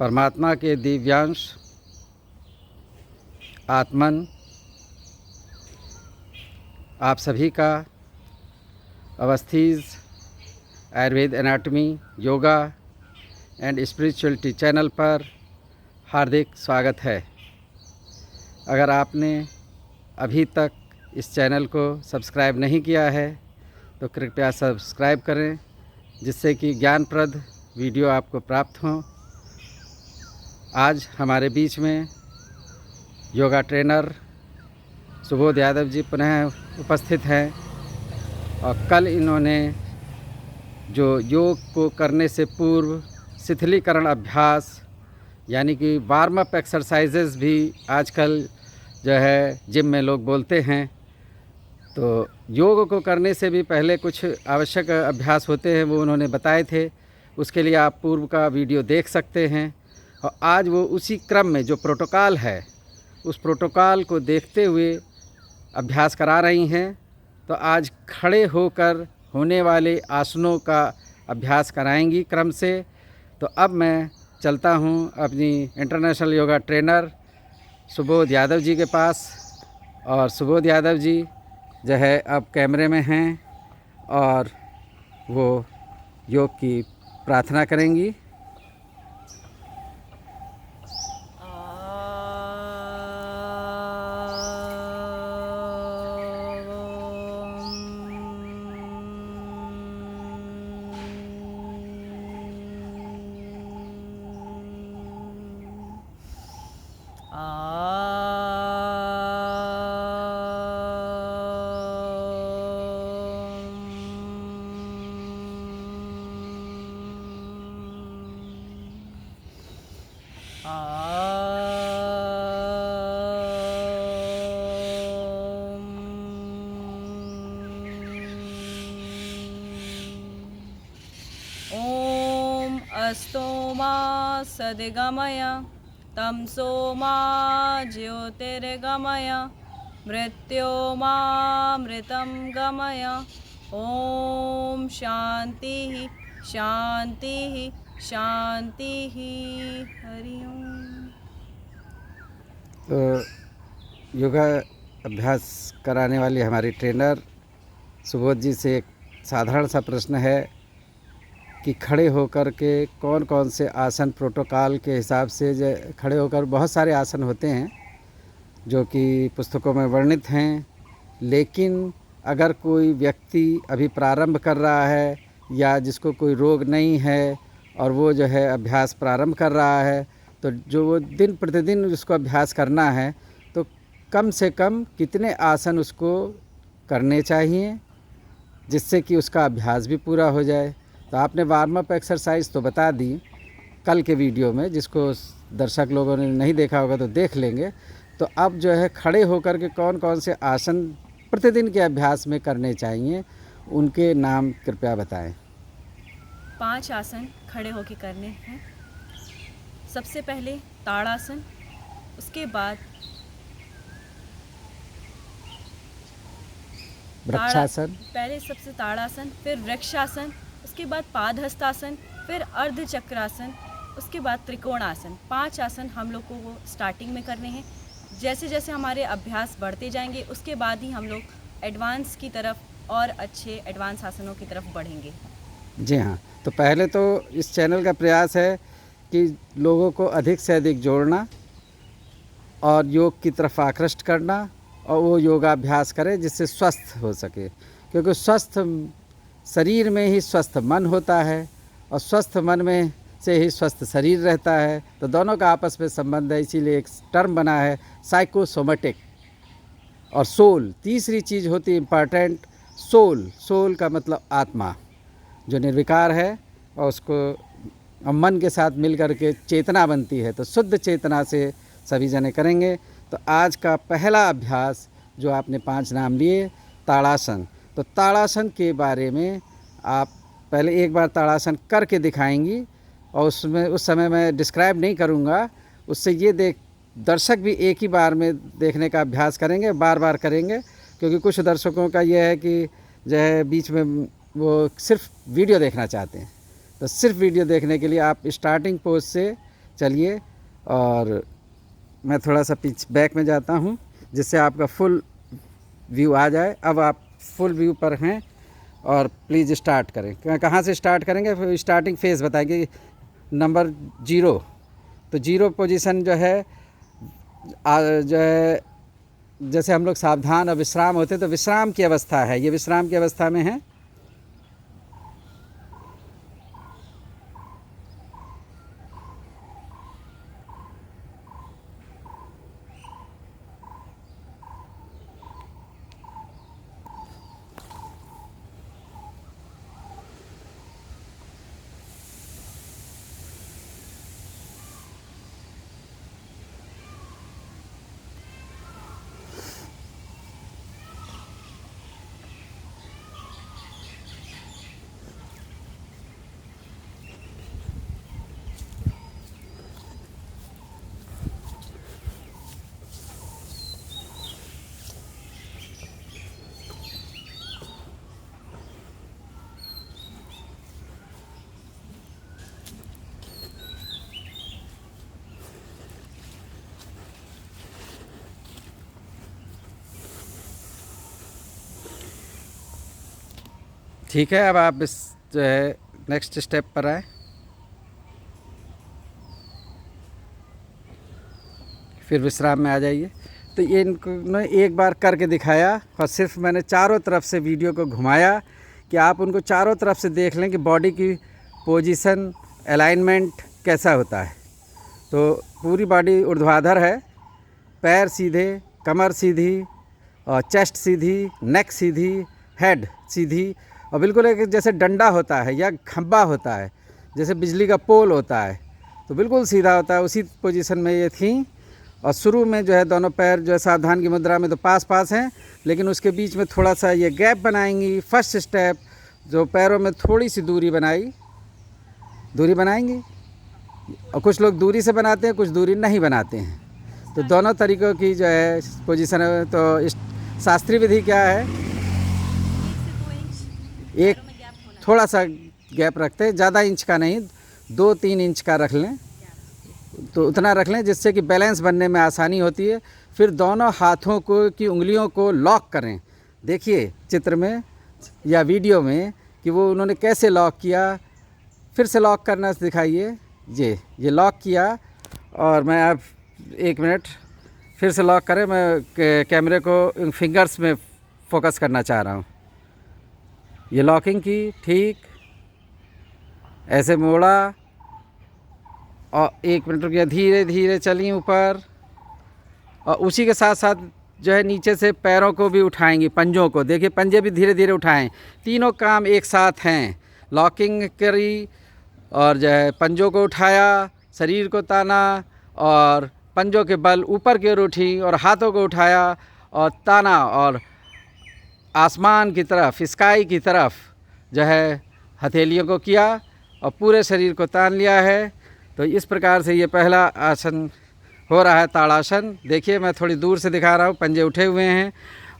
परमात्मा के दिव्यांश आत्मन आप सभी का Awasthi's Ayurveda anatomy yoga and spirituality channel पर हार्दिक स्वागत है। अगर आपने अभी तक इस चैनल को सब्सक्राइब नहीं किया है तो कृपया सब्सक्राइब करें, जिससे कि ज्ञानप्रद वीडियो आपको प्राप्त हों। आज हमारे बीच में योगा ट्रेनर सुबोध यादव जी पुनः उपस्थित हैं और कल इन्होंने जो योग को करने से पूर्व शिथिलीकरण अभ्यास यानी कि वार्म अप एक्सरसाइजेज़ भी आजकल जो है जिम में लोग बोलते हैं, तो योग को करने से भी पहले कुछ आवश्यक अभ्यास होते हैं, वो उन्होंने बताए थे। उसके लिए आप पूर्व का वीडियो देख सकते हैं। और आज वो उसी क्रम में जो प्रोटोकॉल है उस प्रोटोकॉल को देखते हुए अभ्यास करा रही हैं। तो आज खड़े होकर होने वाले आसनों का अभ्यास कराएंगी क्रम से। तो अब मैं चलता हूँ अपनी international yoga trainer Subodh Yadav ji के पास, और सुबोध यादव जी जो है अब कैमरे में हैं और वो योग की प्रार्थना करेंगी। ॐ अस्तोमा सद्गमय तमसोमा ज्योतिर्गमय मृत्योमामृतं गमय। ॐ शान्तिः शान्तिः शान्तिः। हरि ओम। तो योगा अभ्यास कराने वाली हमारी ट्रेनर सुबोध जी से एक साधारण सा प्रश्न है कि खड़े होकर के कौन कौन से आसन प्रोटोकॉल के हिसाब से खड़े होकर बहुत सारे आसन होते हैं जो कि पुस्तकों में वर्णित हैं, लेकिन अगर कोई व्यक्ति अभी प्रारंभ कर रहा है या जिसको कोई रोग नहीं है और वो जो है अभ्यास प्रारंभ कर रहा है, तो जो वो दिन प्रतिदिन उसको अभ्यास करना है तो कम से कम कितने आसन उसको करने चाहिए जिससे कि उसका अभ्यास भी पूरा हो जाए। तो आपने वार्म अप एक्सरसाइज तो बता दी कल के वीडियो में, जिसको दर्शक लोगों ने नहीं देखा होगा तो देख लेंगे। तो अब जो है खड़े होकर के कौन कौन से आसन प्रतिदिन के अभ्यास में करने चाहिए, उनके नाम कृपया बताएं। 5 आसन खड़े होकर करने हैं। सबसे पहले ताड़ासन, उसके बाद वृक्षासन, पहले सबसे ताड़ासन, फिर वृक्षासन, उसके बाद पादहस्तासन, फिर अर्धचक्रासन, उसके बाद त्रिकोणासन। 5 आसन हम लोग को वो स्टार्टिंग में करने हैं। जैसे जैसे हमारे अभ्यास बढ़ते जाएंगे उसके बाद ही हम लोग एडवांस की तरफ और अच्छे एडवांस आसनों की तरफ बढ़ेंगे। जी हाँ। तो पहले तो इस चैनल का प्रयास है कि लोगों को अधिक से अधिक जोड़ना और योग की तरफ आकृष्ट करना और वो योगाभ्यास करें जिससे स्वस्थ हो सके, क्योंकि स्वस्थ शरीर में ही स्वस्थ मन होता है और स्वस्थ मन में से ही स्वस्थ शरीर रहता है। तो दोनों का आपस में संबंध है, इसीलिए एक टर्म बना है साइकोसोमेटिक। और सोल तीसरी चीज़ होती है इम्पॉर्टेंट, सोल। सोल का मतलब आत्मा जो निर्विकार है और उसको मन के साथ मिल कर के चेतना बनती है। तो शुद्ध चेतना से सभी जने करेंगे। तो आज का पहला अभ्यास जो आपने 5 नाम लिए, ताड़ासन। तो ताड़ासन के बारे में आप पहले एक बार ताड़ासन करके दिखाएंगी और उस समय मैं डिस्क्राइब नहीं करूँगा। उससे ये दर्शक भी एक ही बार में देखने का अभ्यास करेंगे, बार बार करेंगे, क्योंकि कुछ दर्शकों का ये है कि जो है बीच में वो सिर्फ वीडियो देखना चाहते हैं। तो सिर्फ वीडियो देखने के लिए आप स्टार्टिंग पोज से चलिए, और मैं थोड़ा सा पीछे बैक में जाता हूँ जिससे आपका फुल व्यू आ जाए। अब आप फुल व्यू पर हैं और प्लीज़ स्टार्ट करें। कहाँ से स्टार्ट करेंगे? फिर स्टार्टिंग फेज़ बताएंगे। नंबर 0, तो 0 पोजीशन जो है जैसे हम लोग सावधान और विश्राम होते हैं, तो विश्राम की अवस्था है, ये विश्राम की अवस्था में है। ठीक है, अब आप इस जो है नेक्स्ट स्टेप पर आए। फिर विश्राम में आ जाइए। तो ये इनको एक बार करके दिखाया और सिर्फ मैंने चारों तरफ से वीडियो को घुमाया कि आप उनको चारों तरफ से देख लें कि बॉडी की पोजीशन, अलाइनमेंट कैसा होता है। तो पूरी बॉडी ऊर्ध्वाधर है, पैर सीधे, कमर सीधी, और चेस्ट सीधी, नेक सीधी, हेड सीधी, और बिल्कुल एक जैसे डंडा होता है या खंबा होता है, जैसे बिजली का पोल होता है, तो बिल्कुल सीधा होता है। उसी पोजीशन में ये थी। और शुरू में जो है दोनों पैर जो है सावधान की मुद्रा में तो पास पास हैं, लेकिन उसके बीच में थोड़ा सा ये गैप बनाएंगी। फर्स्ट स्टेप जो पैरों में थोड़ी सी दूरी बनाएंगी, और कुछ लोग दूरी से बनाते हैं, कुछ दूरी नहीं बनाते हैं। तो दोनों तरीक़ों की जो है पोजीशन है। तो इस शास्त्रीय विधि क्या है, एक थोड़ा सा गैप रखते हैं, ज़्यादा इंच का नहीं, 2-3 इंच का रख लें, तो उतना रख लें जिससे कि बैलेंस बनने में आसानी होती है। फिर दोनों हाथों को की उंगलियों को लॉक करें। देखिए चित्र में या वीडियो में कि वो उन्होंने कैसे लॉक किया। फिर से लॉक करना दिखाइए। ये लॉक किया, और मैं अब 1 मिनट फिर से लॉक करें। मैं कैमरे को फिंगर्स में फोकस करना चाह रहा हूँ। ये लॉकिंग की, ठीक ऐसे मोड़ा, और 1 मिनट रुकिए, धीरे धीरे चलिए ऊपर, और उसी के साथ साथ जो है नीचे से पैरों को भी उठाएंगी, पंजों को। देखिए पंजे भी धीरे धीरे उठाएं। तीनों काम एक साथ हैं। लॉकिंग करी, और जो है पंजों को उठाया, शरीर को ताना, और पंजों के बल ऊपर की ओर उठी, और हाथों को उठाया और ताना, और आसमान की तरफ, स्काई की तरफ जो है हथेलियों को किया, और पूरे शरीर को तान लिया है। तो इस प्रकार से ये पहला आसन हो रहा है, ताड़ासन। देखिए मैं थोड़ी दूर से दिखा रहा हूँ, पंजे उठे हुए हैं,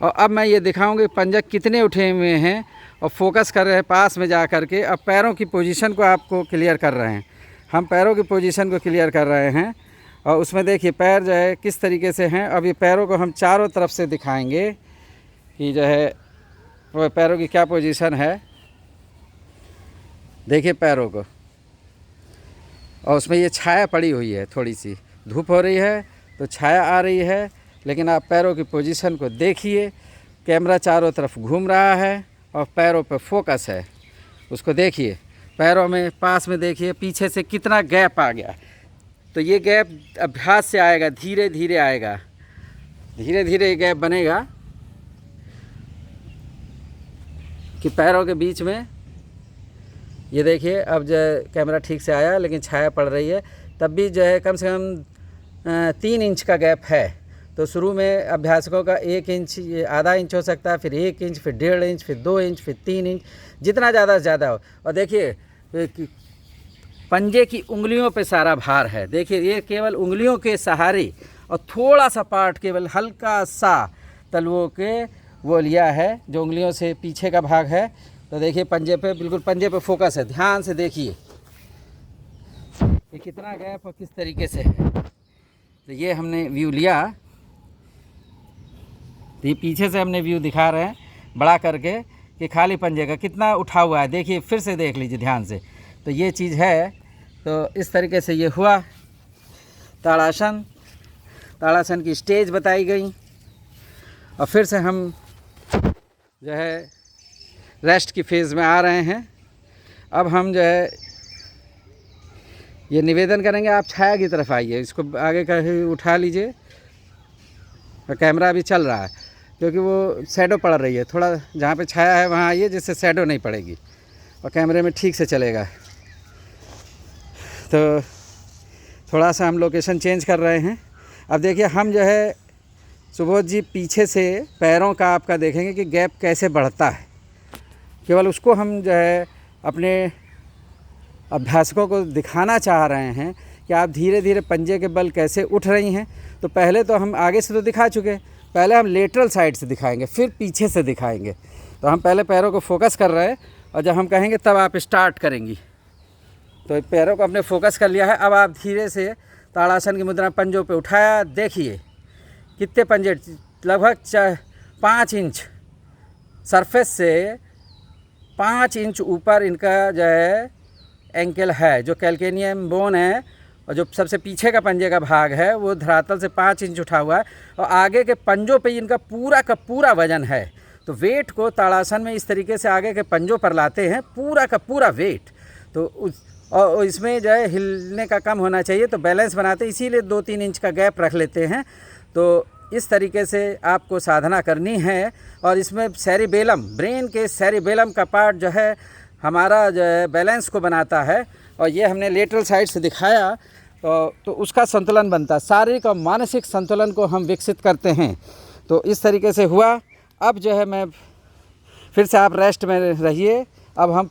और अब मैं ये दिखाऊंगी पंजे कितने उठे हुए हैं, और फोकस कर रहे हैं पास में जा कर के। अब पैरों की पोजीशन को आपको क्लियर कर रहे हैं, हम पैरों की पोजीशन को क्लियर कर रहे हैं। और उसमें देखिए पैर जो है किस तरीके से हैं। अब ये पैरों को हम चारों तरफ से दिखाएंगे कि जो है वो पैरों की क्या पोजीशन है। देखिए पैरों को, और उसमें ये छाया पड़ी हुई है, थोड़ी सी धूप हो रही है तो छाया आ रही है, लेकिन आप पैरों की पोजीशन को देखिए। कैमरा चारों तरफ घूम रहा है और पैरों पर फोकस है, उसको देखिए। पैरों में पास में देखिए पीछे से कितना गैप आ गया। तो ये गैप अभ्यास से आएगा, धीरे धीरे आएगा, धीरे धीरे ये गैप बनेगा कि पैरों के बीच में। ये देखिए अब जो कैमरा ठीक से आया, लेकिन छाया पड़ रही है, तब भी जो है कम से कम 3 इंच का गैप है। तो शुरू में अभ्यासकों का 1 इंच, ये आधा इंच हो सकता है, फिर 1 इंच, फिर 1.5 इंच, फिर 2 इंच, फिर 3 इंच, जितना ज़्यादा से ज़्यादा हो। और देखिए पंजे की उंगलियों पे सारा भार है। देखिए ये केवल उंगलियों के सहारे, और थोड़ा सा पार्ट केवल हल्का सा तलवों के वो लिया है, जो उंगलियों से पीछे का भाग है। तो देखिए पंजे पे, बिल्कुल पंजे पे फोकस है, ध्यान से देखिए। कितना गैप और किस तरीके से है। तो ये हमने व्यू लिया, तो ये पीछे से हमने व्यू दिखा रहे हैं बड़ा करके कि खाली पंजे का कितना उठा हुआ है। देखिए, फिर से देख लीजिए ध्यान से। तो ये चीज़ है। तो इस तरीके से ये हुआ ताड़ासन। ताड़ासन की स्टेज बताई गई, और फिर से हम जो है रेस्ट की फेज़ में आ रहे हैं। अब हम जो है ये निवेदन करेंगे, आप छाया की तरफ आइए, इसको आगे कहीं उठा लीजिए। और कैमरा अभी चल रहा है क्योंकि वो शैडो पड़ रही है, थोड़ा जहाँ पे छाया है वहाँ आइए जिससे शैडो नहीं पड़ेगी और कैमरे में ठीक से चलेगा। तो थोड़ा सा हम लोकेशन चेंज कर रहे हैं। अब देखिए, हम जो है सुबोध जी पीछे से पैरों का आपका देखेंगे कि गैप कैसे बढ़ता है। केवल उसको हम जो है अपने अभ्यासकों को दिखाना चाह रहे हैं कि आप धीरे धीरे पंजे के बल कैसे उठ रही हैं। तो पहले तो हम आगे से तो दिखा चुके, पहले हम लेटरल साइड से दिखाएंगे, फिर पीछे से दिखाएंगे। तो हम पहले पैरों को फोकस कर रहे हैं, और जब हम कहेंगे तब आप स्टार्ट करेंगी। तो पैरों को हमने फोकस कर लिया है। अब आप धीरे से ताड़ासन की मुद्रा पंजों पे उठाया। देखिए कितने पंजे, लगभग 5 इंच सरफेस से 5 इंच ऊपर इनका जो है एंकल है, जो कैल्केनियम बोन है, और जो सबसे पीछे का पंजे का भाग है वो धरातल से 5 इंच उठा हुआ है, और आगे के पंजों पे इनका पूरा का पूरा वजन है। तो वेट को ताड़ासन में इस तरीके से आगे के पंजों पर लाते हैं, पूरा का पूरा वेट। तो और इसमें जो है हिलने का कम होना चाहिए, तो बैलेंस बनाते इसीलिए 2-3 इंच का गैप रख लेते हैं। तो इस तरीके से आपको साधना करनी है। और इसमें सेरिबेलम, ब्रेन के सेरिबेलम का पार्ट जो है हमारा जो है बैलेंस को बनाता है, और ये हमने लेटरल साइड से दिखाया। तो उसका संतुलन बनता है, शारीरिक और मानसिक संतुलन को हम विकसित करते हैं। तो इस तरीके से हुआ। अब जो है मैं फिर से, आप रेस्ट में रहिए। अब हम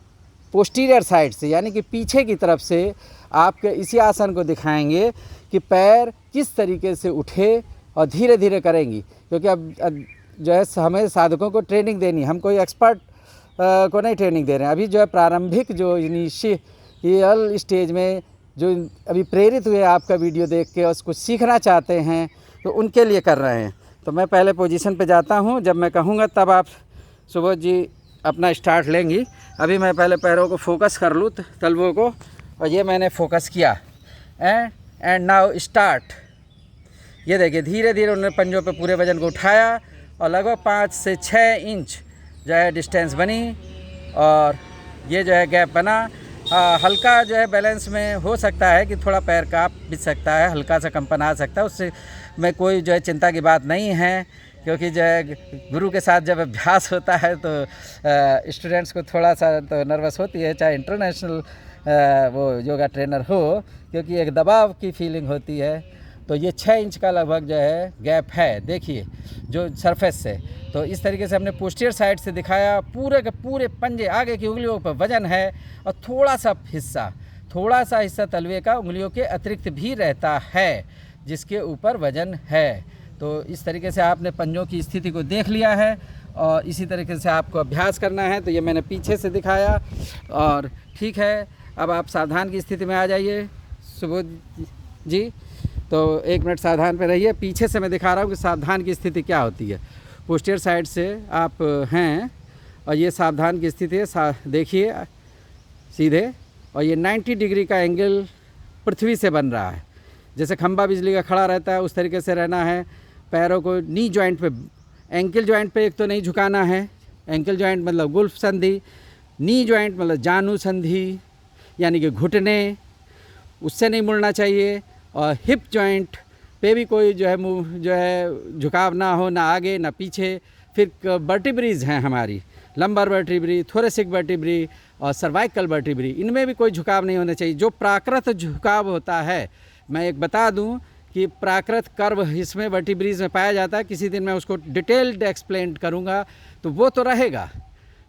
पोस्टीरियर साइड से यानी कि पीछे की तरफ से आपके इसी आसन को दिखाएंगे कि पैर किस तरीके से उठे, और धीरे धीरे करेंगी। क्योंकि अब जो है हमें साधकों को ट्रेनिंग देनी, हम कोई एक्सपर्ट को नहीं ट्रेनिंग दे रहे हैं। अभी जो है प्रारंभिक जो इनिशियल स्टेज में जो अभी प्रेरित हुए आपका वीडियो देख के और उसको सीखना चाहते हैं, तो उनके लिए कर रहे हैं। तो मैं पहले पोजीशन पे जाता हूँ, जब मैं कहूँगा तब आप सुबोध जी अपना स्टार्ट लेंगी। अभी मैं पहले पैरों को फोकस कर लूँ, तलवों को, और ये मैंने फोकस किया। And now start. ये देखिए, धीरे धीरे उन्होंने पंजों पे पूरे वजन को उठाया, और लगभग 5 से 6 इंच जो है डिस्टेंस बनी, और ये जो है गैप बना। हल्का जो है बैलेंस में हो सकता है कि थोड़ा पैर काँप भी सकता है, हल्का सा कंपन आ सकता है, उससे में कोई जो है चिंता की बात नहीं है। क्योंकि जो है गुरु के साथ जब अभ्यास होता है तो स्टूडेंट्स को थोड़ा सा तो नर्वस होती है, चाहे इंटरनेशनल वो योगा ट्रेनर हो, क्योंकि एक दबाव की फीलिंग होती है। तो ये 6 इंच का लगभग जो है गैप है, देखिए जो सरफेस से। तो इस तरीके से हमने पोस्टीरियर साइड से दिखाया। पूरे के पूरे पंजे आगे की उंगलियों पर वजन है, और थोड़ा सा हिस्सा तलवे का उंगलियों के अतिरिक्त भी रहता है, जिसके ऊपर वजन है। तो इस तरीके से आपने पंजों की स्थिति को देख लिया है, और इसी तरीके से आपको अभ्यास करना है। तो ये मैंने पीछे से दिखाया, और ठीक है। अब आप सावधान की स्थिति में आ जाइए सुबोध जी। तो 1 मिनट सावधान पे रहिए। पीछे से मैं दिखा रहा हूँ कि सावधान की स्थिति क्या होती है। पोस्टीरियर साइड से आप हैं, और ये सावधान की स्थिति है, देखिए सीधे। और ये 90 डिग्री का एंगल पृथ्वी से बन रहा है, जैसे खंभा बिजली का खड़ा रहता है उस तरीके से रहना है। पैरों को नी जॉइंट पे, एंकल जॉइंट पे एक तो नहीं झुकाना है। एंकल जॉइंट मतलब गुल्फ संधि, नी जॉइंट मतलब जानू संधि यानी कि घुटने, उससे नहीं मुड़ना चाहिए। और हिप जॉइंट पे भी कोई जो है झुकाव ना हो, ना आगे ना पीछे। फिर वर्टिब्रीज हैं हमारी, लंबर वर्टिब्री, थोरेसिक वर्टिब्री और सर्वाइकल वर्टिब्री, इनमें भी कोई झुकाव नहीं होना चाहिए। जो प्राकृत झुकाव होता है, मैं एक बता दूं कि प्राकृत कर्व इसमें वर्टिब्रीज में पाया जाता है। किसी दिन मैं उसको डिटेल्ड एक्सप्लेन करूंगा, तो वो तो रहेगा,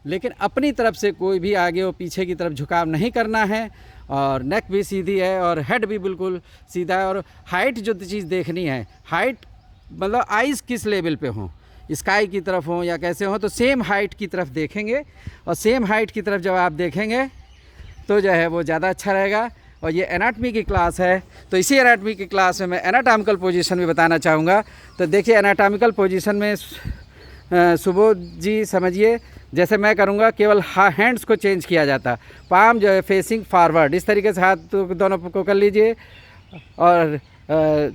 लेकिन अपनी तरफ से कोई भी आगे और पीछे की तरफ झुकाव नहीं करना है। और नेक भी सीधी है, और हेड भी बिल्कुल सीधा है। और हाइट जो चीज़ देखनी है, हाइट मतलब आइज़ किस लेवल पे हों, स्काई की तरफ हों या कैसे हों, तो सेम हाइट की तरफ देखेंगे। और सेम हाइट की तरफ जब आप देखेंगे तो जो है वो ज़्यादा अच्छा रहेगा। और ये एनाटमी की क्लास है। तो इसी एनाटमी की क्लास में मैं एनाटॉमिकल पोजीशन भी बताना चाहूँगा। तो देखिए एनाटॉमिकल पोजीशन में सुबोध जी समझिए, जैसे मैं करूँगा केवल हैंड्स को चेंज किया जाता, पाम जो है फेसिंग फॉरवर्ड, इस तरीके से हाथ दोनों को कर लीजिए और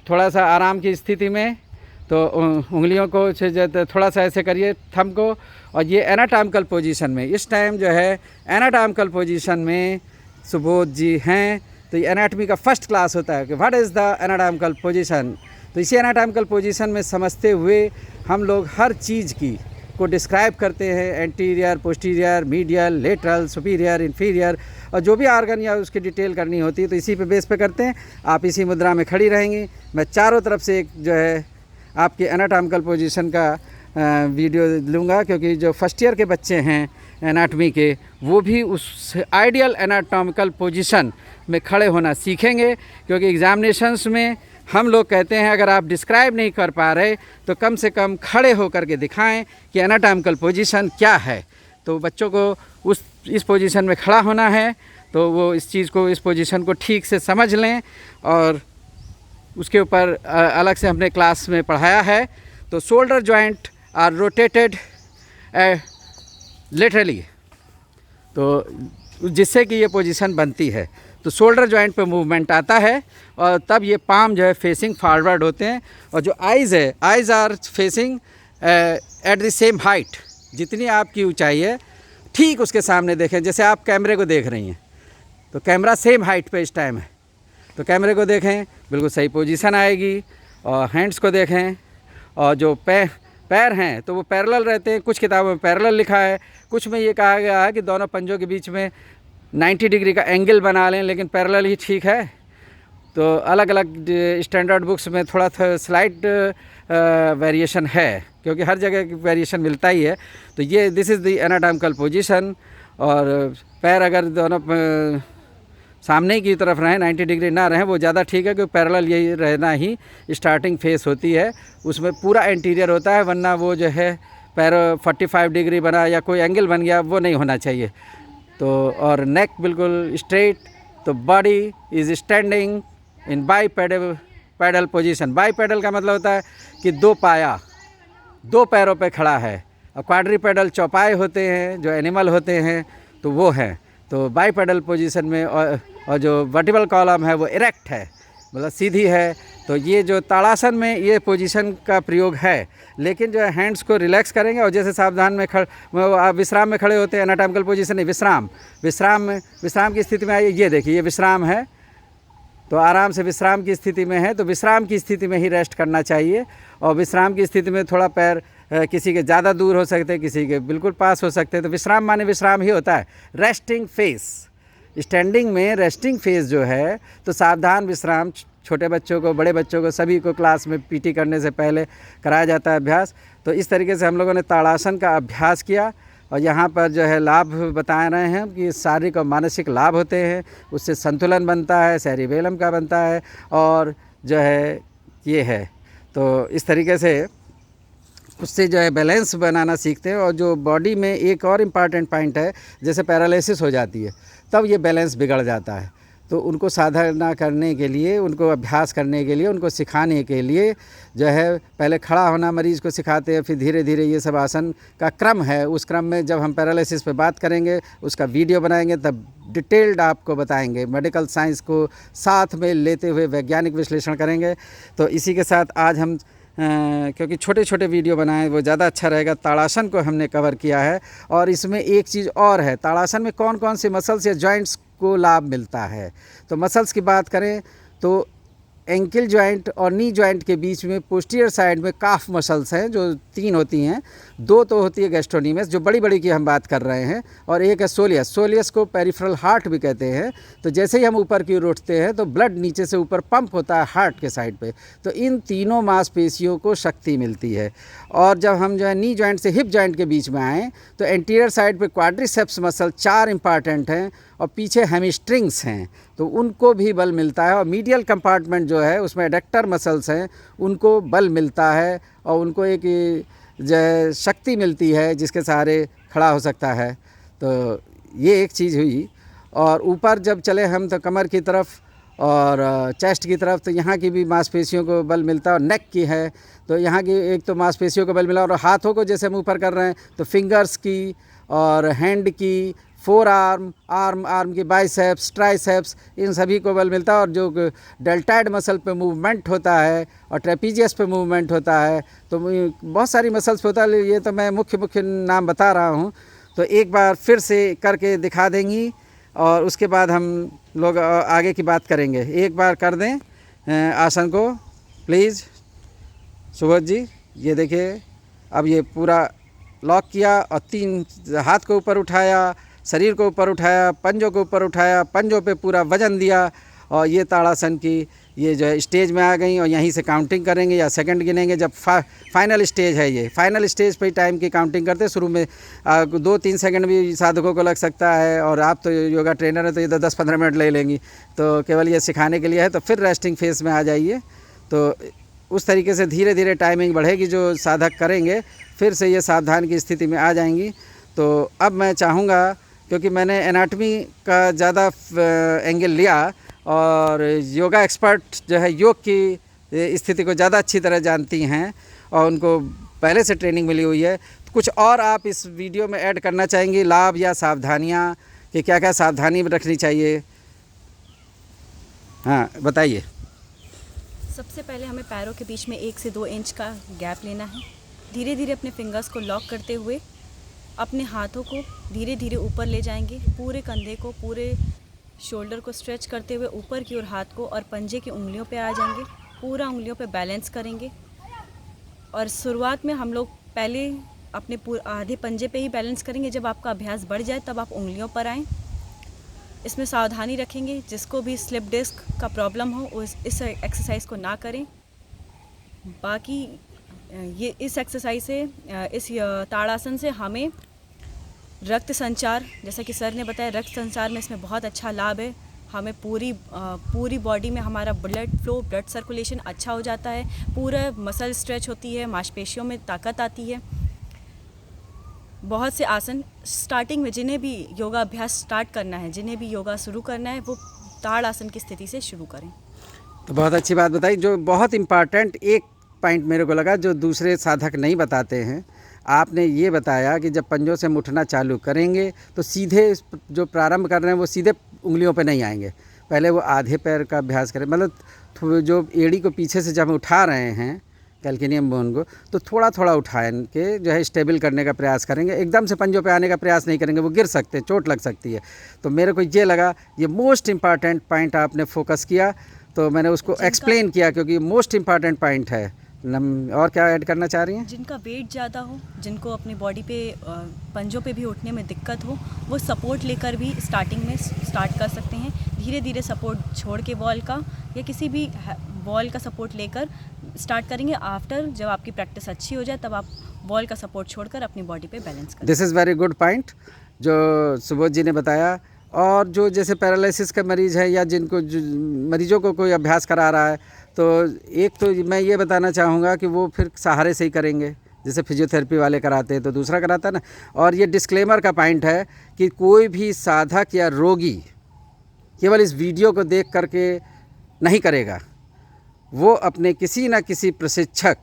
थोड़ा सा आराम की स्थिति में तो उंगलियों को थोड़ा सा ऐसे करिए थंब को। और ये एनाटॉमिकल पोजीशन में इस टाइम जो है एनाटॉमिकल पोजीशन में सुबोध जी हैं। तो ये एनाटॉमी का फर्स्ट क्लास होता है कि what is the anatomical position. तो इसी एनाटॉमिकल पोजीशन में समझते हुए हम लोग हर चीज़ की को डिस्क्राइब करते हैं, anterior, posterior, medial, lateral, superior, inferior, और जो भी आर्गन या उसकी डिटेल करनी होती है तो इसी पे बेस पे करते हैं। आप इसी मुद्रा में खड़ी रहेंगी, मैं चारों तरफ से एक जो है आपके एनाटॉमिकल पोजीशन का वीडियो लूँगा, क्योंकि जो फर्स्ट ईयर के बच्चे हैं एनाटॉमी के वो भी उस आइडियल एनाटॉमिकल पोजीशन में खड़े होना सीखेंगे। क्योंकि एग्जामिनेशंस में हम लोग कहते हैं अगर आप डिस्क्राइब नहीं कर पा रहे तो कम से कम खड़े होकर के दिखाएं कि एनाटॉमिकल पोजीशन क्या है। तो बच्चों को इस पोजीशन में खड़ा होना है, तो वो इस चीज़ को, इस पोजीशन को ठीक से समझ लें। और उसके ऊपर अलग से हमने क्लास में पढ़ाया है। तो shoulder joint are rotated laterally, तो जिससे कि ये पोजीशन बनती है। तो शोल्डर जॉइंट पे मूवमेंट आता है और तब ये पाम जो है फेसिंग फॉरवर्ड होते हैं। और जो आइज़ है, eyes are facing at the same height, जितनी आपकी ऊंचाई है ठीक उसके सामने देखें। जैसे आप कैमरे को देख रही हैं तो कैमरा सेम हाइट पे इस टाइम है, तो कैमरे को देखें, बिल्कुल सही पोजीशन आएगी। और हैंड्स को देखें, और जो पैर हैं तो वो पैरेलल रहते हैं। कुछ किताबों में पैरेलल लिखा है, कुछ में ये कहा गया है कि दोनों पंजों के बीच में 90 डिग्री का एंगल बना लें, लेकिन पैरेलल ही ठीक है। तो अलग अलग स्टैंडर्ड बुक्स में थोड़ा स्लाइट वेरिएशन है, क्योंकि हर जगह वेरिएशन मिलता ही है। तो ये this is the anatomical position. और पैर अगर दोनों सामने की तरफ रहें, 90 डिग्री ना रहें, वो ज़्यादा ठीक है, क्योंकि पैरेलल यही रहना ही स्टार्टिंग फेस होती है, उसमें पूरा इंटीरियर होता है। वरना वो जो है पैर 45 डिग्री बना या कोई एंगल बन गया, वो नहीं होना चाहिए। तो और नेक बिल्कुल स्ट्रेट। तो body is standing in bipedal position. Bipedal का मतलब होता है कि दो पाया, दो पैरों पे खड़ा है। और क्वाड्रीपेडल चौपाए होते हैं, जो एनिमल होते हैं तो वो हैं। तो बाईपेडल पोजीशन में और जो वर्टिकल कॉलम है वो इरेक्ट है, मतलब सीधी है। तो ये जो ताड़ासन में ये पोजीशन का प्रयोग है, लेकिन जो है हैंड्स को रिलैक्स करेंगे। और जैसे सावधान में आप विश्राम में खड़े होते हैं, एनाटॉमिकल पोजीशन नहीं, विश्राम की स्थिति में आइए। ये देखिए ये विश्राम है, तो आराम से विश्राम की स्थिति में है। तो विश्राम की स्थिति में ही रेस्ट करना चाहिए। और विश्राम की स्थिति में थोड़ा पैर किसी के ज़्यादा दूर हो सकते हैं, किसी के बिल्कुल पास हो सकते हैं। तो विश्राम माने विश्राम ही होता है। रेस्टिंग फेस, स्टैंडिंग में रेस्टिंग फेस जो है, तो सावधान विश्राम छोटे बच्चों को, बड़े बच्चों को, सभी को क्लास में पीटी करने से पहले कराया जाता है अभ्यास। तो इस तरीके से हम लोगों ने ताड़ासन का अभ्यास किया। और यहाँ पर जो है लाभ बता रहे हैं कि शारीरिक और मानसिक लाभ होते हैं, उससे संतुलन बनता है, सेरिबेलम का बनता है, और जो है ये है। तो इस तरीके से उससे जो है बैलेंस बनाना सीखते हैं। और जो बॉडी में एक और इम्पॉर्टेंट पॉइंट है, जैसे पैरालिसिस हो जाती है तब ये बैलेंस बिगड़ जाता है। तो उनको साधना करने के लिए, उनको अभ्यास करने के लिए, उनको सिखाने के लिए जो है पहले खड़ा होना मरीज़ को सिखाते हैं, फिर धीरे धीरे ये सब आसन का क्रम है। उस क्रम में जब हम पैरालिसिस पे बात करेंगे, उसका वीडियो बनाएंगे, तब डिटेल्ड आपको बताएंगे, मेडिकल साइंस को साथ में लेते हुए वैज्ञानिक विश्लेषण करेंगे। तो इसी के साथ आज हम क्योंकि छोटे छोटे वीडियो बनाएं वो ज़्यादा अच्छा रहेगा, ताड़ासन को हमने कवर किया है। और इसमें एक चीज़ और है, ताड़ासन में कौन कौन से मसल्स या जॉइंट्स को लाभ मिलता है। तो मसल्स की बात करें तो एंकल जॉइंट और नी जॉइंट के बीच में पोस्टीरियर साइड में काफ मसल्स हैं, जो 3 होती हैं। 2 तो होती है गैस्ट्रोनीमस, जो बड़ी बड़ी की हम बात कर रहे हैं, और एक है सोलियस। सोलियस को पेरिफेरल हार्ट भी कहते हैं। तो जैसे ही हम ऊपर की ओर उठते हैं तो ब्लड नीचे से ऊपर पंप होता है हार्ट के साइड पे। तो इन तीनों मांसपेशियों को शक्ति मिलती है। और जब हम जो है नी जॉइंट से हिप जॉइंट के बीच में आएँ तो एंटीरियर साइड पे क्वाड्रिसेप्स मसल 4 इंपॉर्टेंट हैं, और पीछे हैमस्ट्रिंग्स हैं, तो उनको भी बल मिलता है। और मीडियल कंपार्टमेंट जो है उसमें एडेक्टर मसल्स हैं, उनको बल मिलता है, और उनको एक जो शक्ति मिलती है जिसके सहारे खड़ा हो सकता है। तो ये एक चीज़ हुई। और ऊपर जब चले हम तो कमर की तरफ और चेस्ट की तरफ, तो यहाँ की भी मांसपेशियों को बल मिलता है। और नेक की है तो यहाँ की एक तो मांसपेशियों को बल मिला, और हाथों को जैसे हम ऊपर कर रहे हैं तो फिंगर्स की और हैंड की, फोर आर्म की, बाइसेप्स, ट्राइसेप्स, इन सभी को बल मिलता है। और जो डेल्टाइड मसल पे मूवमेंट होता है और ट्रेपीजियस पे मूवमेंट होता है, तो बहुत सारी मसल्स पे होता है। ये तो मैं मुख्य नाम बता रहा हूँ, तो एक बार फिर से करके दिखा देंगी और उसके बाद हम लोग आगे की बात करेंगे। एक बार कर दें आसन को प्लीज़ सुबोध जी। ये देखिए, अब ये पूरा लॉक किया और 3 हाथ को ऊपर उठाया, शरीर को ऊपर उठाया, पंजों को ऊपर उठाया, पंजों पे पूरा वजन दिया, और ये ताड़ासन की ये जो है स्टेज में आ गई। और यहीं से काउंटिंग करेंगे या सेकंड गिनेंगे। जब फाइनल स्टेज है, ये फाइनल स्टेज पे टाइम की काउंटिंग करते हैं। शुरू में 2-3 सेकंड भी साधकों को लग सकता है, और आप तो योगा ट्रेनर है तो ये तो 10-15 मिनट ले लेंगी, तो केवल ये सिखाने के लिए है। तो फिर रेस्टिंग फेस में आ जाइए। तो उस तरीके से धीरे धीरे टाइमिंग बढ़ेगी, जो साधक करेंगे फिर से ये सावधान की स्थिति में आ जाएंगी। तो अब मैं चाहूँगा, क्योंकि मैंने एनाटॉमी का ज़्यादा एंगल लिया और योगा एक्सपर्ट जो है योग की स्थिति को ज़्यादा अच्छी तरह जानती हैं और उनको पहले से ट्रेनिंग मिली हुई है, तो कुछ और आप इस वीडियो में ऐड करना चाहेंगी, लाभ या सावधानियाँ, कि क्या क्या सावधानी रखनी चाहिए? हाँ बताइए। सबसे पहले हमें पैरों के बीच में 1 से 2 इंच का गैप लेना है। धीरे धीरे अपने फिंगर्स को लॉक करते हुए अपने हाथों को धीरे धीरे ऊपर ले जाएंगे। पूरे कंधे को, पूरे शोल्डर को स्ट्रेच करते हुए ऊपर की ओर हाथ को और पंजे की उंगलियों पे आ जाएंगे। पूरा उंगलियों पे बैलेंस करेंगे। और शुरुआत में हम लोग पहले अपने आधे पंजे पे ही बैलेंस करेंगे। जब आपका अभ्यास बढ़ जाए तब आप उंगलियों पर आएँ। इसमें सावधानी रखेंगे, जिसको भी स्लिप डिस्क का प्रॉब्लम हो इस एक्सरसाइज को ना करें। बाकी ये इस एक्सरसाइज से, इस ताड़ासन से हमें रक्त संचार, जैसा कि सर ने बताया, रक्त संचार में इसमें बहुत अच्छा लाभ है। हमें पूरी बॉडी में हमारा ब्लड फ्लो, ब्लड सर्कुलेशन अच्छा हो जाता है। पूरा मसल स्ट्रेच होती है, मांसपेशियों में ताकत आती है। बहुत से आसन स्टार्टिंग में, जिन्हें भी योगा अभ्यास स्टार्ट करना है, जिन्हें भी योगा शुरू करना है, वो ताड़ आसन की स्थिति से शुरू करें। तो बहुत अच्छी बात बताई। जो बहुत इम्पॉर्टेंट एक पॉइंट मेरे को लगा, जो दूसरे साधक नहीं बताते हैं, आपने ये बताया कि जब पंजों से मुठना चालू करेंगे तो सीधे जो प्रारंभ कर रहे हैं वो सीधे उंगलियों पे नहीं आएंगे। पहले वो आधे पैर का अभ्यास करें, मतलब जो एड़ी को पीछे से जब हम उठा रहे हैं कैल्केनियम बोन को, तो थोड़ा थोड़ा उठाएं के जो है स्टेबल करने का प्रयास करेंगे। एकदम से पंजों पे आने का प्रयास नहीं करेंगे, वो गिर सकते हैं, चोट लग सकती है। तो मेरे को ये लगा, ये मोस्ट इम्पॉर्टेंट पॉइंट आपने फोकस किया, तो मैंने उसको एक्सप्लेन किया, क्योंकि मोस्ट इम्पॉर्टेंट पॉइंट है। और क्या ऐड करना चाह रही हैं? जिनका वेट ज़्यादा हो, जिनको अपनी बॉडी पे पंजों पे भी उठने में दिक्कत हो, वो सपोर्ट लेकर भी स्टार्टिंग में स्टार्ट कर सकते हैं। धीरे धीरे सपोर्ट छोड़ के वॉल का या किसी भी वॉल का सपोर्ट लेकर स्टार्ट करेंगे। आफ्टर जब आपकी प्रैक्टिस अच्छी हो जाए तब आप वॉल का सपोर्ट छोड़कर अपनी बॉडी पे बैलेंस करें। This is very good point जो सुबोध जी ने बताया। और जो जैसे पैरालिसिस का मरीज़ है या जिनको मरीजों को कोई अभ्यास करा रहा है, तो एक तो मैं ये बताना चाहूँगा कि वो फिर सहारे से ही करेंगे, जैसे फिजियोथेरेपी वाले कराते हैं तो दूसरा कराता है ना। और ये डिस्क्लेमर का पॉइंट है कि कोई भी साधक या रोगी केवल इस वीडियो को देख करके नहीं करेगा। वो अपने किसी न किसी प्रशिक्षक,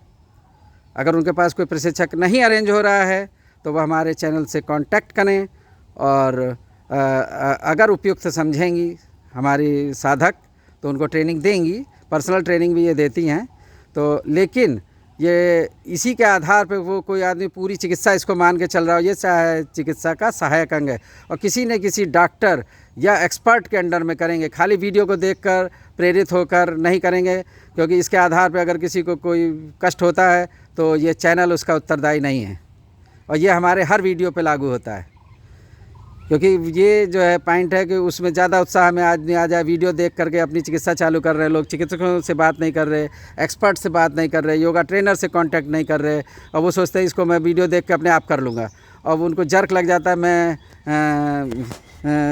अगर उनके पास कोई प्रशिक्षक नहीं अरेंज हो रहा है तो वह हमारे चैनल से कांटेक्ट करें। और अगर उपयुक्त समझेंगी हमारी साधक तो उनको ट्रेनिंग देंगी, पर्सनल ट्रेनिंग भी ये देती हैं। तो लेकिन ये इसी के आधार पे वो कोई आदमी पूरी चिकित्सा इसको मान के चल रहा हो, ये चिकित्सा का सहायक अंग है। और किसी न किसी डॉक्टर या एक्सपर्ट के अंडर में करेंगे, खाली वीडियो को देखकर प्रेरित होकर नहीं करेंगे, क्योंकि इसके आधार पे अगर किसी को कोई कष्ट होता है तो ये चैनल उसका उत्तरदायी नहीं है। और ये हमारे हर वीडियो पे लागू होता है, क्योंकि ये जो है पॉइंट है कि उसमें ज़्यादा उत्साह में आदमी आ जाए, वीडियो देख करके अपनी चिकित्सा चालू कर रहे हैं। लोग चिकित्सकों से बात नहीं कर रहे, एक्सपर्ट से बात नहीं कर रहे, योगा ट्रेनर से कांटेक्ट नहीं कर रहे, और वो सोचते हैं इसको मैं वीडियो देख के अपने आप कर लूँगा। और उनको जर्क लग जाता है। मैं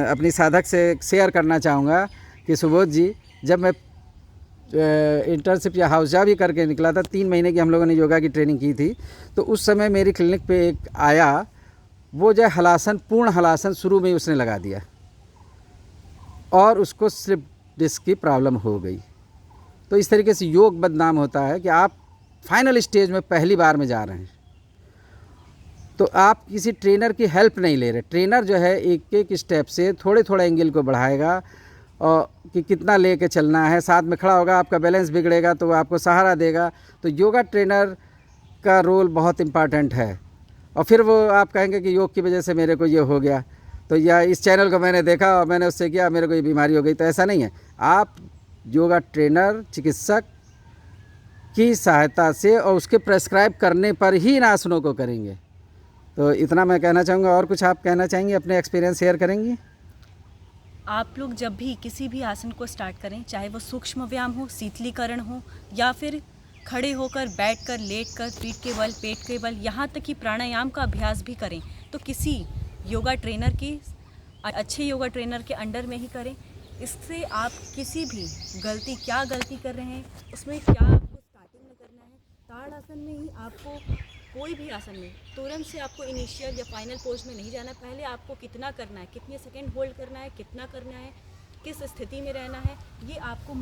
अपनी साधक से शेयर करना चाहूँगा कि सुबोध जी, जब मैं इंटर्नशिप या हाउस जॉब भी करके निकला था, 3 महीने की हम लोगों ने योगा की ट्रेनिंग की थी, तो उस समय मेरी क्लिनिक पे एक आया, वो जो हलासन, पूर्ण हलासन शुरू में ही उसने लगा दिया। और उसको स्लिप डिस्क की प्रॉब्लम हो गई। तो इस तरीके से योग बदनाम होता है कि आप फाइनल स्टेज में पहली बार में जा रहे हैं, तो आप किसी ट्रेनर की हेल्प नहीं ले रहे। ट्रेनर जो है एक एक स्टेप से थोड़े थोड़े एंगल को बढ़ाएगा और कि कितना लेके चलना है, साथ में खड़ा होगा, आपका बैलेंस बिगड़ेगा तो वो आपको सहारा देगा। तो योगा ट्रेनर का रोल बहुत इम्पॉर्टेंट है। और फिर वो आप कहेंगे कि योग की वजह से मेरे को ये हो गया, तो या इस चैनल को मैंने देखा और मैंने उससे किया, मेरे को ये बीमारी हो गई। तो ऐसा नहीं है। आप योगा ट्रेनर, चिकित्सक की सहायता से और उसके प्रेस्क्राइब करने पर ही इन आसनों को करेंगे। तो इतना मैं कहना चाहूँगा। और कुछ आप कहना चाहेंगी, अपने एक्सपीरियंस शेयर करेंगी? आप लोग जब भी किसी भी आसन को स्टार्ट करें, चाहे वो सूक्ष्म व्यायाम हो, शीतलीकरण हो, या फिर खड़े होकर, बैठकर, लेटकर, पीठ के बल, पेट के बल, यहाँ तक कि प्राणायाम का अभ्यास भी करें, तो किसी योगा ट्रेनर की, अच्छे योगा ट्रेनर के अंडर में ही करें। इससे आप किसी भी क्या गलती कर रहे हैं, उसमें क्या आपको स्टार्टिंग में करना है, ताड़ासन में ही आपको, कोई भी आसन में तुरंत से आपको इनिशियल या फाइनल पोज में नहीं जाना। पहले आपको कितना करना है, कितने सेकंड होल्ड करना है, कितना करना है, किस स्थिति में रहना है, ये आपको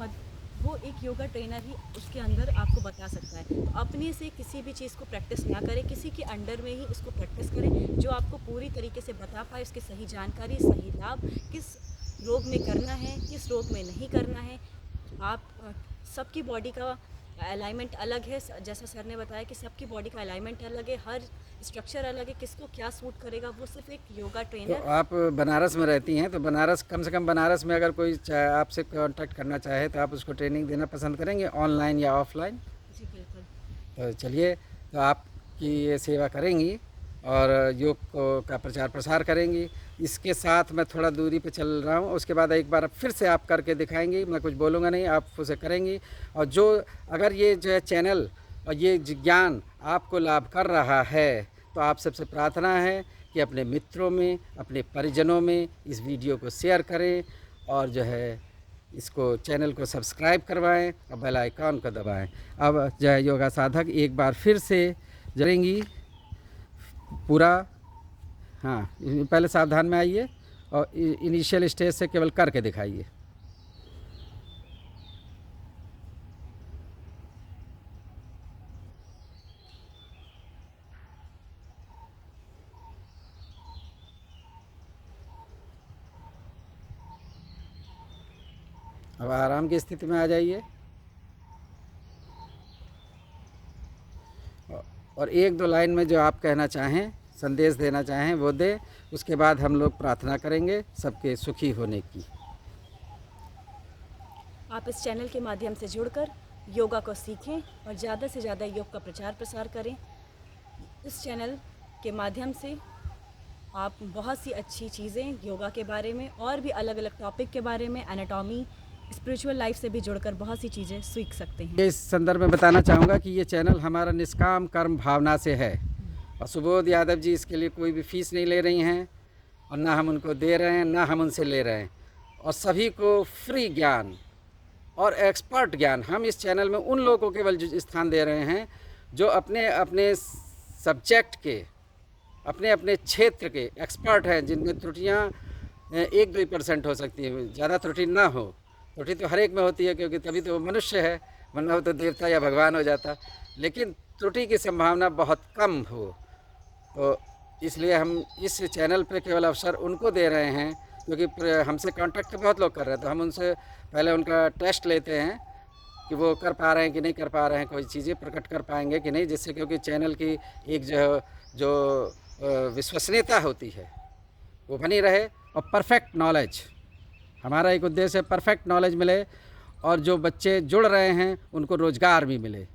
वो एक योगा ट्रेनर ही उसके अंदर आपको बता सकता है। तो अपने से किसी भी चीज़ को प्रैक्टिस ना करें, किसी के अंडर में ही उसको प्रैक्टिस करें जो आपको पूरी तरीके से बता पाए, उसकी सही जानकारी, सही लाभ, किस रोग में करना है, किस रोग में नहीं करना है। आप सबकी बॉडी का अलाइनमेंट अलग है, जैसा सर ने बताया कि सबकी बॉडी का अलाइनमेंट अलग है, हर स्ट्रक्चर अलग है, किसको क्या सूट करेगा वो सिर्फ एक योगा ट्रेनर। तो आप बनारस में रहती हैं, तो बनारस, कम से कम बनारस में अगर कोई आपसे कांटेक्ट करना चाहे तो आप उसको ट्रेनिंग देना पसंद करेंगे, ऑनलाइन या ऑफलाइन? जी बिल्कुल। तो चलिए, तो आपकी ये सेवा करेंगी और योग का प्रचार प्रसार करेंगी। इसके साथ मैं थोड़ा दूरी पे चल रहा हूँ, उसके बाद एक बार फिर से आप करके दिखाएंगी। मैं कुछ बोलूँगा नहीं, आप उसे करेंगी। और जो अगर ये जो है चैनल और ये ज्ञान आपको लाभ कर रहा है, तो आप सबसे प्रार्थना है कि अपने मित्रों में, अपने परिजनों में इस वीडियो को शेयर करें और जो है इसको, चैनल को सब्सक्राइब करवाएं और बेल आइकॉन को दबाएं। अब जय योगा साधक एक बार फिर से जरेंगी पूरा। हाँ, पहले सावधान में आइए और इनिशियल स्टेज से केवल करके दिखाइए। अब आराम की स्थिति में आ जाइए और एक दो लाइन में जो आप कहना चाहें, संदेश देना चाहें वो दे। उसके बाद हम लोग प्रार्थना करेंगे सबके सुखी होने की। आप इस चैनल के माध्यम से जुड़कर योगा को सीखें और ज़्यादा से ज़्यादा योग का प्रचार प्रसार करें। इस चैनल के माध्यम से आप बहुत सी अच्छी चीज़ें योगा के बारे में और भी अलग अलग टॉपिक के बारे में, एनाटॉमी, स्पिरिचुअल लाइफ से भी जुड़कर बहुत सी चीज़ें सीख सकते हैं। इस संदर्भ में बताना चाहूँगा कि ये चैनल हमारा निष्काम कर्म भावना से है और सुबोध यादव जी इसके लिए कोई भी फीस नहीं ले रही हैं और ना हम उनको दे रहे हैं, ना हम उनसे ले रहे हैं। और सभी को फ्री ज्ञान और एक्सपर्ट ज्ञान हम इस चैनल में उन लोगों को केवल स्थान दे रहे हैं जो अपने अपने सब्जेक्ट के, अपने अपने क्षेत्र के एक्सपर्ट हैं, जिनमें त्रुटियाँ 1-2% हो सकती हैं, ज़्यादा त्रुटि ना हो। त्रुटि तो हर एक में होती है, क्योंकि तभी तो वो मनुष्य है, वरना वो तो देवता या भगवान हो जाता। लेकिन त्रुटि की संभावना बहुत कम हो, तो इसलिए हम इस चैनल पे केवल अवसर उनको दे रहे हैं, क्योंकि हमसे कांटेक्ट बहुत लोग कर रहे हैं, तो हम उनसे पहले उनका टेस्ट लेते हैं कि वो कर पा रहे हैं कि नहीं कर पा रहे हैं, कोई चीज़ें प्रकट कर पाएंगे कि नहीं, जिससे क्योंकि चैनल की एक जो विश्वसनीयता होती है वो बनी रहे। और परफेक्ट नॉलेज, हमारा एक उद्देश्य है, परफेक्ट नॉलेज मिले और जो बच्चे जुड़ रहे हैं उनको रोज़गार भी मिले,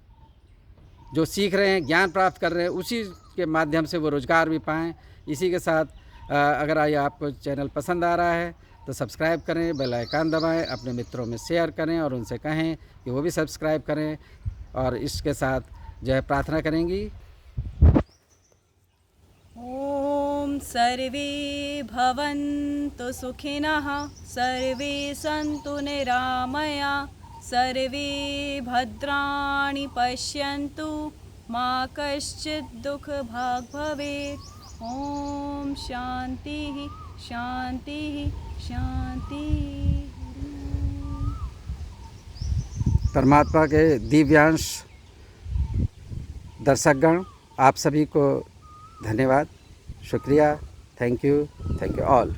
जो सीख रहे हैं, ज्ञान प्राप्त कर रहे हैं, उसी के माध्यम से वो रोज़गार भी पाएँ। इसी के साथ अगर आइए आपको चैनल पसंद आ रहा है तो सब्सक्राइब करें, बेल आइकन दबाएं, अपने मित्रों में शेयर करें और उनसे कहें कि वो भी सब्सक्राइब करें। और इसके साथ जो है प्रार्थना करेंगी। ओम सर्वे भवन्तु सुखिनः, सर्वे सन्तु निरामया, सर्वे भद्राणि पश्यन्तु, मा कश्चित् दुःखभाग् भवेत्। ओम शांति। शांति शांति। परमात्मा के दिव्यांश दर्शकगण, आप सभी को धन्यवाद, शुक्रिया, थैंक यू ऑल।